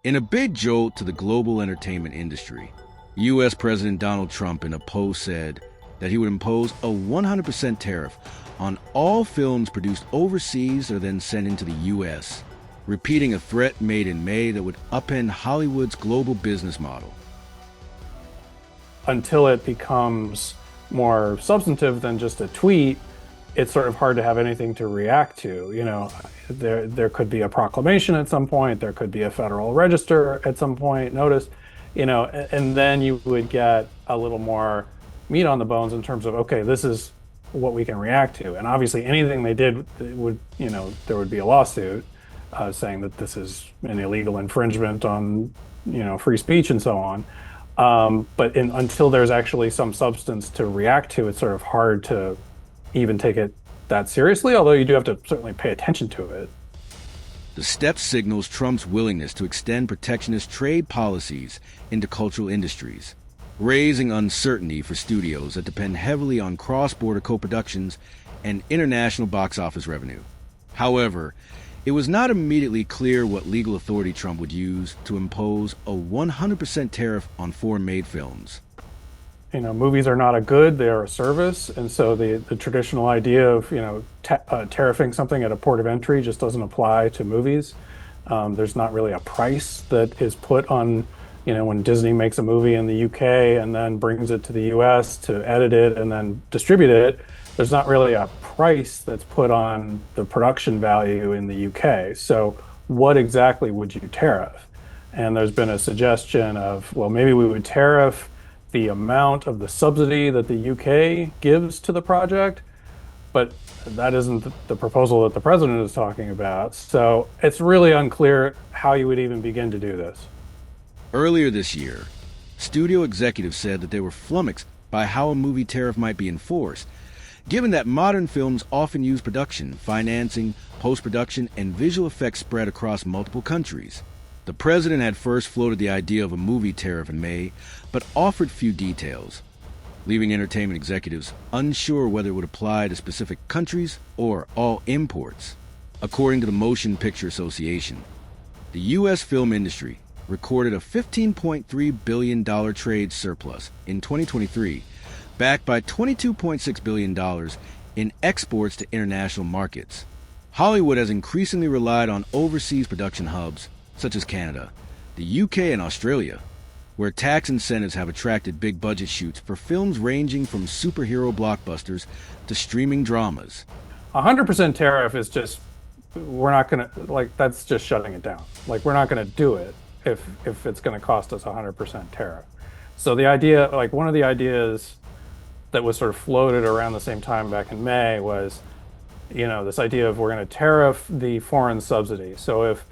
In a big jolt to the global entertainment industry, U.S. President Donald Trump in a post said that he would impose a 100% tariff on all films produced overseas or then sent into the U.S., repeating a threat made in May that would upend Hollywood's global business model. Until it becomes more substantive than just a tweet, it's sort of hard to have anything to react to. There could be a proclamation at some point, there could be a Federal Register at some point, notice, and then you would get a little more meat on the bones in terms of, okay, this is what we can react to. And obviously anything they did would, there would be a lawsuit saying that this is an illegal infringement on, free speech and so on. But until there's actually some substance to react to, it's sort of hard to even take it that seriously, although you do have to certainly pay attention to it. The step signals Trump's willingness to extend protectionist trade policies into cultural industries, raising uncertainty for studios that depend heavily on cross-border co-productions and international box office revenue. However, it was not immediately clear what legal authority Trump would use to impose a 100% tariff on foreign-made films. Movies are not a good, they are a service. And so the traditional idea of, tariffing something at a port of entry just doesn't apply to movies. There's not really a price that is put on, when Disney makes a movie in the UK and then brings it to the US to edit it and then distribute it, there's not really a price that's put on the production value in the UK. So what exactly would you tariff? And there's been a suggestion of, well, maybe we would tariff the amount of the subsidy that the UK gives to the project, but that isn't the proposal that the president is talking about. So it's really unclear how you would even begin to do this. Earlier this year, studio executives said that they were flummoxed by how a movie tariff might be enforced, given that modern films often use production, financing, post-production, and visual effects spread across multiple countries. The president had first floated the idea of a movie tariff in May, but offered few details, leaving entertainment executives unsure whether it would apply to specific countries or all imports. According to the Motion Picture Association, the U.S. film industry recorded a $15.3 billion trade surplus in 2023, backed by $22.6 billion in exports to international markets. Hollywood has increasingly relied on overseas production hubs, such as Canada, the UK, and Australia, where tax incentives have attracted big budget shoots for films ranging from superhero blockbusters to streaming dramas. 100% tariff is just, we're not going to, that's just shutting it down. We're not going to do it if it's going to cost us 100% tariff. So the idea, one of the ideas that was sort of floated around the same time back in May was, this idea of we're going to tariff the foreign subsidy. So if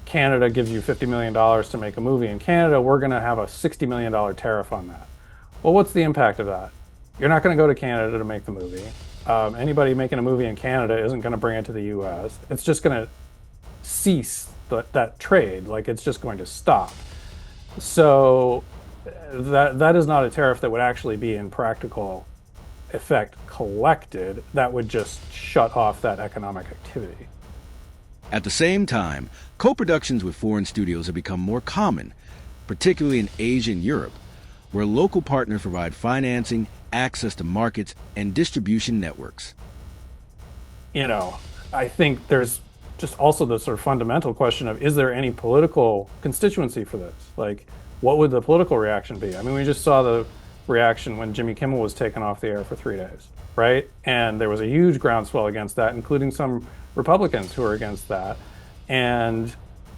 Canada gives you $50 million to make a movie in Canada, we're going to have a $60 million tariff on that. Well, what's the impact of that? You're not going to go to Canada to make the movie. Anybody making a movie in Canada isn't going to bring it to the US. It's just going to cease that trade. It's just going to stop. So that is not a tariff that would actually be in practical effect collected. That would just shut off that economic activity. At the same time, co-productions with foreign studios have become more common, particularly in Asia and Europe, where local partners provide financing, access to markets, and distribution networks. I think there's just also the sort of fundamental question of, is there any political constituency for this? What would the political reaction be? I mean, we just saw the reaction when Jimmy Kimmel was taken off the air for 3 days, right? And there was a huge groundswell against that, including some Republicans who are against that. And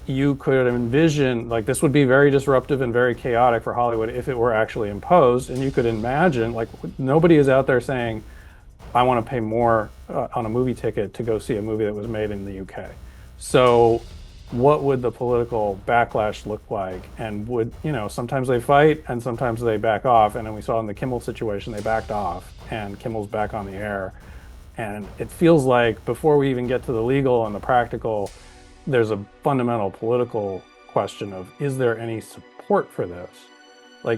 you could envision, this would be very disruptive and very chaotic for Hollywood if it were actually imposed. And you could imagine, nobody is out there saying, I want to pay more on a movie ticket to go see a movie that was made in the UK. So what would the political backlash look like? And would, sometimes they fight and sometimes they back off. And then we saw in the Kimmel situation, they backed off and Kimmel's back on the air. And it feels like before we even get to the legal and the practical, there's a fundamental political question of, is there any support for this?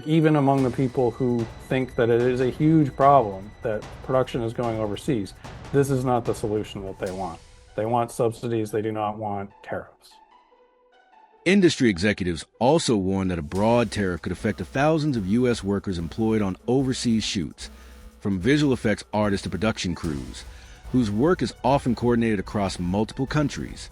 Even among the people who think that it is a huge problem that production is going overseas, this is not the solution that they want. They want subsidies, they do not want tariffs. Industry executives also warned that a broad tariff could affect the thousands of U.S. workers employed on overseas shoots, from visual effects artists to production crews, whose work is often coordinated across multiple countries.